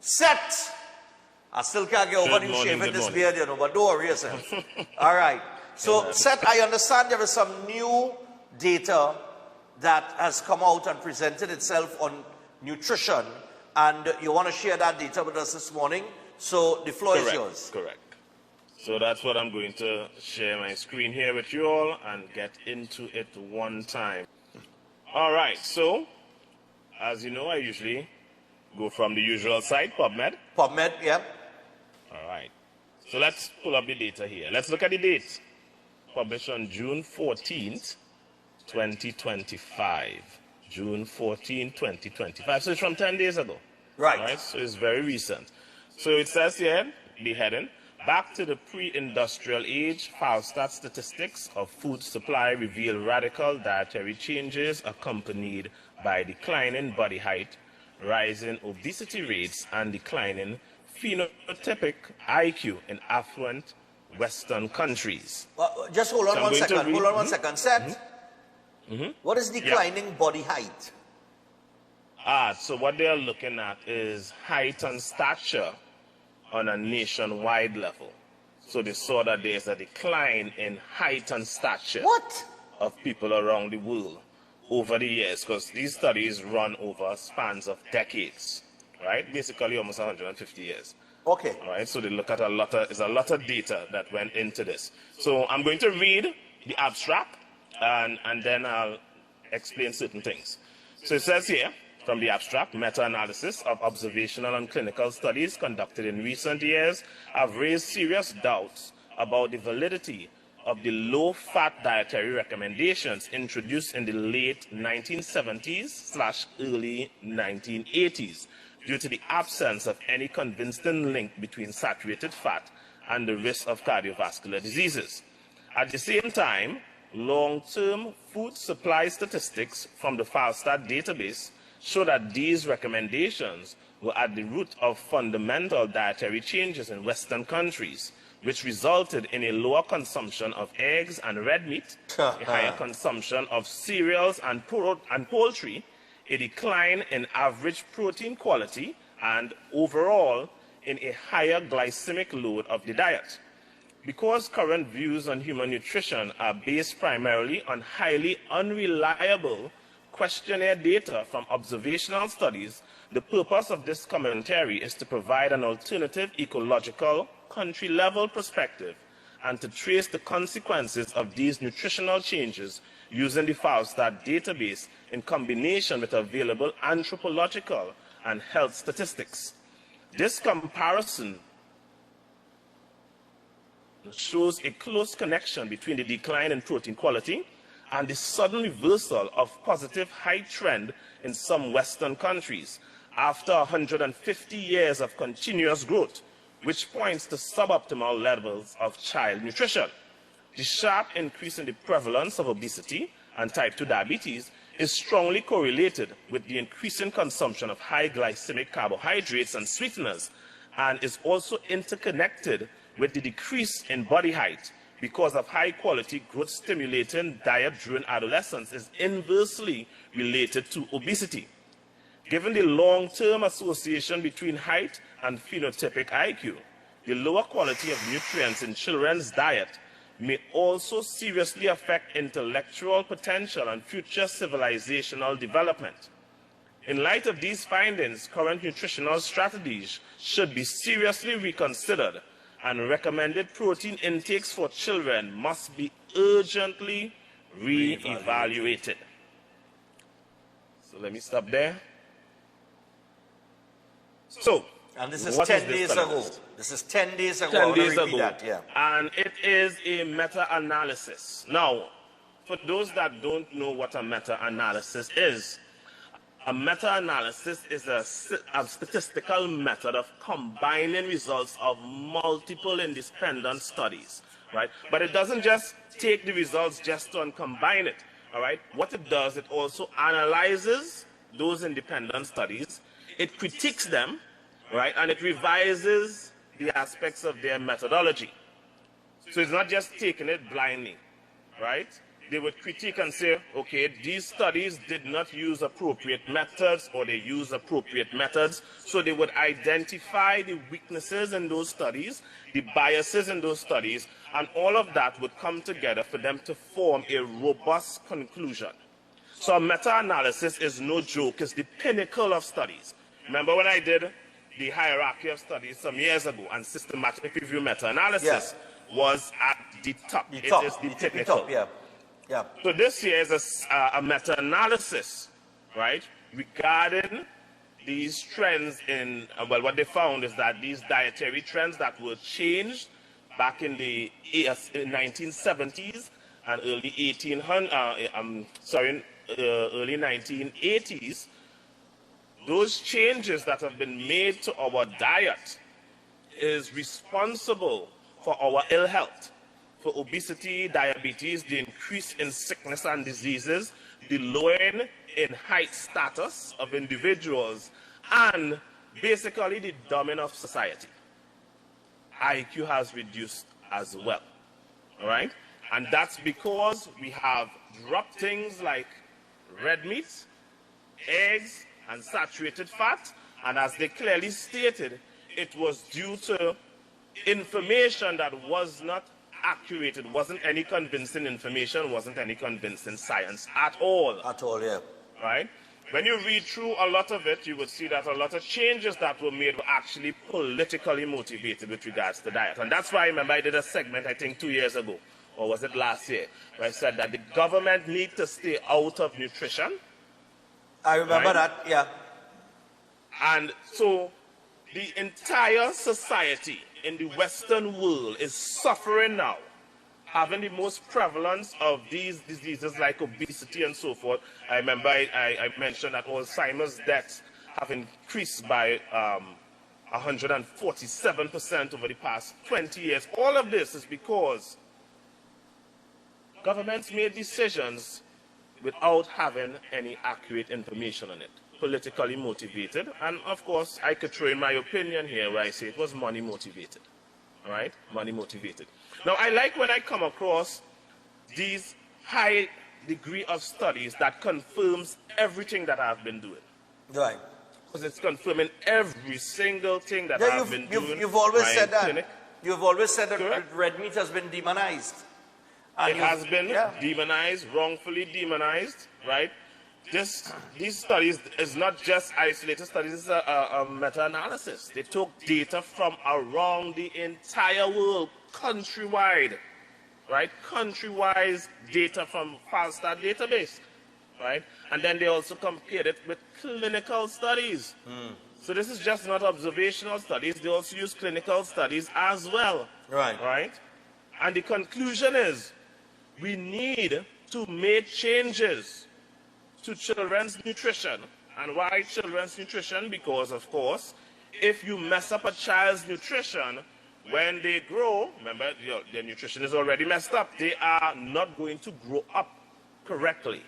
Set. I still can't get over you shaving this beard, you know, but don't worry yourself. All right. So, Seth, I understand there is some new data that has come out and presented itself on nutrition, and you want to share that data with us this morning. So, the floor is yours. Correct. So, that's what I'm going to share my screen here with you all and get into it one time. All right. So, as you know, I usually go from the usual site, PubMed. PubMed, yeah. All right. So let's pull up the data here. Let's look at the date. Published on June 14th, 2025. June 14, 2025. So it's from 10 days ago. Right. All right. So it's very recent. So it says here, the heading, back to the pre-industrial age, FAOSTAT statistics of food supply reveal radical dietary changes accompanied by declining body height, rising obesity rates, and declining phenotypic IQ in affluent Western countries. Just hold on one second. Hold on one second. Seth, what is declining body height? So what they are looking at is height and stature on a nationwide level. So they saw that there's a decline in height and stature of people around the world over the years, because these studies run over spans of decades, right? Basically almost 150 years. Okay. All right, so they look at there's a lot of data that went into this. So I'm going to read the abstract and then I'll explain certain things. So it says here, from the abstract, meta-analysis of observational and clinical studies conducted in recent years have raised serious doubts about the validity of the low-fat dietary recommendations introduced in the late 1970s/early 1980s due to the absence of any convincing link between saturated fat and the risk of cardiovascular diseases. At the same time, long-term food supply statistics from the FAOSTAT database show that these recommendations were at the root of fundamental dietary changes in Western countries, which resulted in a lower consumption of eggs and red meat, a higher consumption of cereals and poultry, a decline in average protein quality, and overall in a higher glycemic load of the diet. Because current views on human nutrition are based primarily on highly unreliable questionnaire data from observational studies, the purpose of this commentary is to provide an alternative ecological, country-level perspective and to trace the consequences of these nutritional changes using the FAOSTAT database in combination with available anthropological and health statistics. This comparison shows a close connection between the decline in protein quality and the sudden reversal of positive height trend in some Western countries after 150 years of continuous growth, which points to suboptimal levels of child nutrition. The sharp increase in the prevalence of obesity and type 2 diabetes is strongly correlated with the increasing consumption of high glycemic carbohydrates and sweeteners, and is also interconnected with the decrease in body height because of high-quality growth-stimulating diet during adolescence is inversely related to obesity. Given the long-term association between height and phenotypic IQ, the lower quality of nutrients in children's diet may also seriously affect intellectual potential and future civilizational development. In light of these findings, current nutritional strategies should be seriously reconsidered, and recommended protein intakes for children must be urgently re-evaluated. So let me stop there. So, and this is 10 days ago. This is 10 days ago. 10 days ago. That, yeah. And it is a meta-analysis. Now, for those that don't know what a meta-analysis is, a meta-analysis is a statistical method of combining results of multiple independent studies, right? But it doesn't just take the results just to combine it, all right? What it does, it also analyzes those independent studies, it critiques them, right? And it revises the aspects of their methodology. So it's not just taking it blindly, right? they would critique and say, okay, these studies did not use appropriate methods, or they use appropriate methods. So they would identify the weaknesses in those studies, the biases in those studies, and all of that would come together for them to form a robust conclusion. So a meta-analysis is no joke. It's the pinnacle of studies. Remember when I did the hierarchy of studies some years ago, and systematic review meta-analysis was at the top. It is the pinnacle. Yeah. So this here is a meta-analysis, right, regarding these trends in, well, what they found is that these dietary trends that were changed back in the 1970s and early 1980s, those changes that have been made to our diet is responsible for our ill health, for obesity, diabetes, the increase in sickness and diseases, the lowering in height status of individuals, and basically the dumbing of society. IQ has reduced as well, all right? And that's because we have dropped things like red meat, eggs, and saturated fat, and as they clearly stated, it was due to information that was not accurate. It wasn't any convincing information, wasn't any convincing science at all. At all, yeah. Right? When you read through a lot of it, you would see that a lot of changes that were made were actually politically motivated with regards to diet. And that's why I remember I did a segment, I think 2 years ago, or was it last year, where I said that the government need to stay out of nutrition. I remember that, yeah. And so the entire society in the Western world is suffering now, having the most prevalence of these diseases like obesity and so forth. I remember I mentioned that Alzheimer's deaths have increased by 147% over the past 20 years. All of this is because governments made decisions without having any accurate information on it. Politically motivated, and of course I could throw in my opinion here where I say it was money motivated. All right, money motivated. Now I like when I come across these high degree of studies that confirms everything that I've been doing. Right. Because it's confirming every single thing that I've been doing. You've always said that. Clinic. You've always said that Correct. red meat has been demonized. It has been demonized, wrongfully demonized, right? These studies is not just isolated studies, it's a meta-analysis. They took data from around the entire world, countrywide, right? Countrywide data from FAOSTAT database, right? And then they also compared it with clinical studies. So this is just not observational studies, they also use clinical studies as well. Right. Right? And the conclusion is, we need to make changes to children's nutrition. And why children's nutrition? Because, of course, if you mess up a child's nutrition, when they grow, remember, their nutrition is already messed up, they are not going to grow up correctly.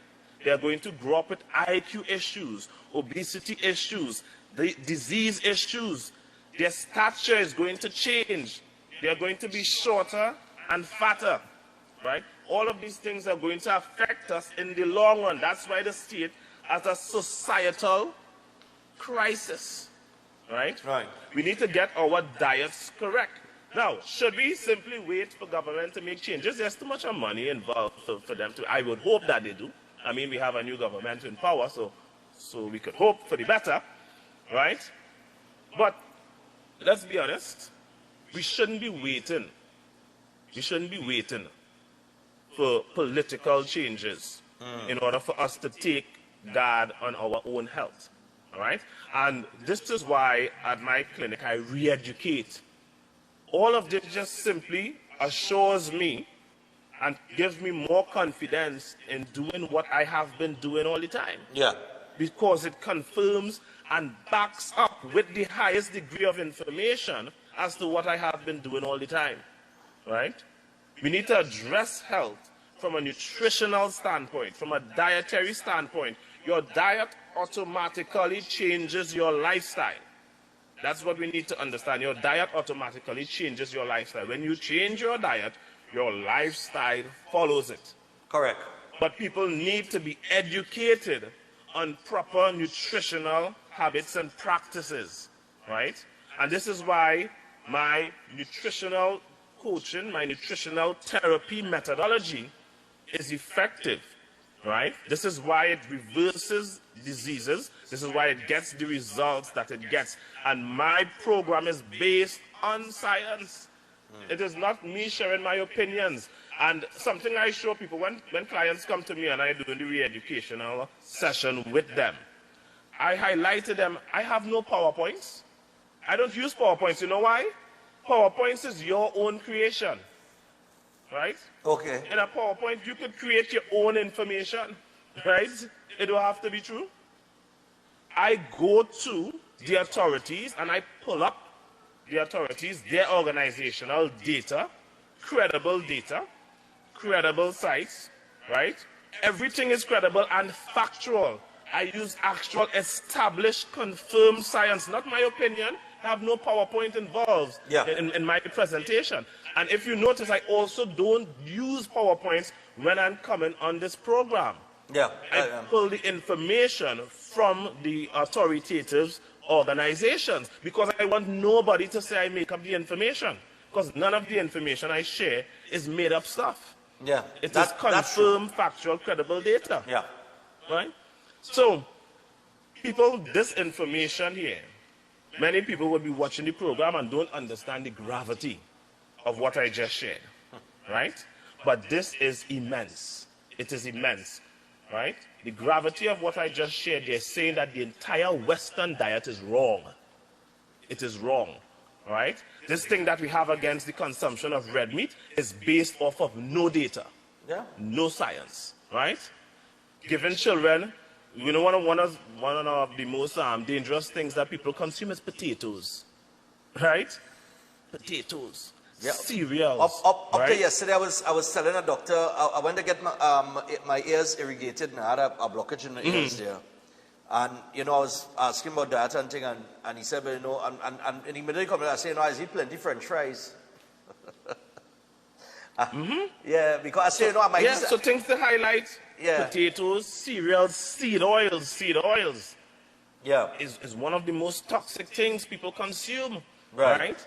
They are going to grow up with IQ issues, obesity issues, the disease issues. Their stature is going to change. They are going to be shorter and fatter, right? All of these things are going to affect us in the long run. That's why the state has a societal crisis, right? Right. We need to get our diets correct. Now, should we simply wait for government to make changes? There's too much money involved for them to. I would hope that they do. I mean, we have a new government in power, so we could hope for the better, right? But let's be honest, we shouldn't be waiting. We shouldn't be waiting for political changes in order for us to take guard on our own health, all right? And this is why at my clinic I re-educate. All of this just simply assures me and gives me more confidence in doing what I have been doing all the time. Yeah. Because it confirms and backs up with the highest degree of information as to what I have been doing all the time, right? We need to address health from a nutritional standpoint, from a dietary standpoint. Your diet automatically changes your lifestyle. That's what we need to understand. Your diet automatically changes your lifestyle. When you change your diet, your lifestyle follows it. Correct. But people need to be educated on proper nutritional habits and practices, right? And this is why my nutritional coaching, my nutritional therapy methodology is effective, right? This is why it reverses diseases. This is why it gets the results that it gets. And my program is based on science. It is not me sharing my opinions. And something I show people when clients come to me and I do the re-educational session with them, I highlight to them, I have no PowerPoints. I don't use PowerPoints. You know why? PowerPoints is your own creation, right? Okay. In a PowerPoint, you could create your own information, right? It don't have to be true. I go to the authorities and I pull up the authorities, their organizational data, credible sites, right? Everything is credible and factual. I use actual established, confirmed science, not my opinion. I have no PowerPoint involved in my presentation. And if you notice, I also don't use PowerPoints when I'm coming on this program. I pull the information from the authoritative organizations because I want nobody to say I make up the information, because none of the information I share is made up stuff. It is confirmed, factual, credible data. Right? So, people, this information here, many people will be watching the program and don't understand the gravity of what I just shared, right? But this is immense. It is immense, right? The gravity of what I just shared, they're saying that the entire Western diet is wrong. It is wrong, right? This thing that we have against the consumption of red meat is based off of no data, no science, right? Giving children, you know, one of the most dangerous things that people consume is potatoes, right? Potatoes, cereals. Up to yesterday, I was telling a doctor, I went to get my ears irrigated, and I had a blockage in the ears there. And, you know, I was asking about that and thing, and he said, well, you know, and in the middle of the I said, you know, I eat plenty French fries. Yeah, because I said, you know, I might... so things to highlight, potatoes, cereals, seed oils. Is one of the most toxic things people consume, right?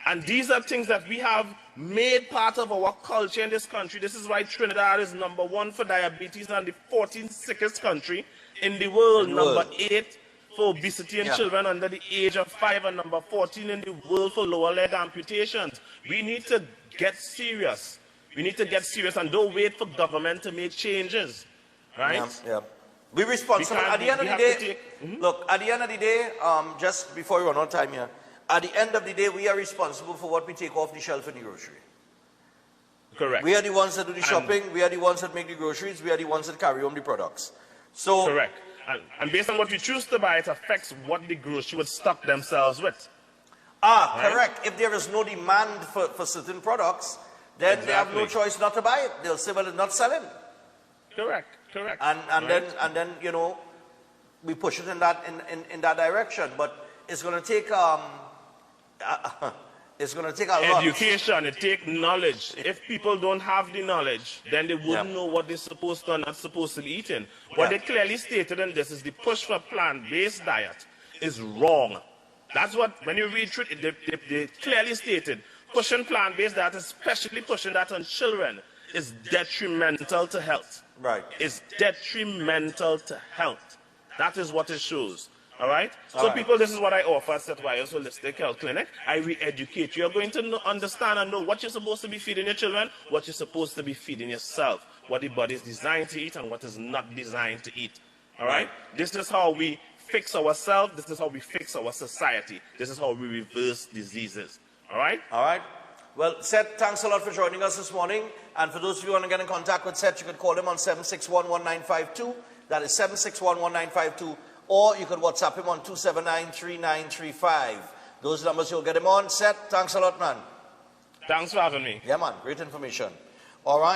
And these are things that we have made part of our culture in this country. This is why Trinidad is #1 for diabetes and the 14th sickest country in the world. Number 8 for obesity in children under the age of 5, and number 14 in the world for lower leg amputations. We need to get serious. We need to get serious and don't wait for government to make changes, right? We're responsible. At the end of the day, look, at the end of the day, just before we run out of time here, at the end of the day, we are responsible for what we take off the shelf in the grocery. Correct. We are the ones that do the shopping. We are the ones that make the groceries. We are the ones that carry home the products. So correct. And based on what we choose to buy, it affects what the grocery would stock themselves with. Correct. If there is no demand for certain products, then they have no choice not to buy it. They'll say, well, it's not selling. Correct. And then you know, we push it in that direction. But it's going to take it's going to take a lot. Education. It takes knowledge. If people don't have the knowledge, then they wouldn't know what they're supposed to or not supposed to be eating. What they clearly stated in this is the push for plant-based diet is wrong. That's what, when you read through it, they clearly stated pushing plant-based diet, especially pushing that on children, is detrimental to health. It's detrimental to health. That is what it shows. All right? So people, this is what I offer at South Trinidad Holistic Health Clinic. I re-educate you. You're going to understand and know what you're supposed to be feeding your children, what you're supposed to be feeding yourself, what the body is designed to eat and what is not designed to eat. All right? This is how we fix ourselves. This is how we fix our society. This is how we reverse diseases. All right? All right. Well, Seth, thanks a lot for joining us this morning. And for those of you who want to get in contact with Seth, you can call him on 761-1952. That is 761-1952. Or you can WhatsApp him on 279-3935. Those numbers you'll get him on. Seth, thanks a lot, man. Thanks for having me. Yeah, man. Great information. All right.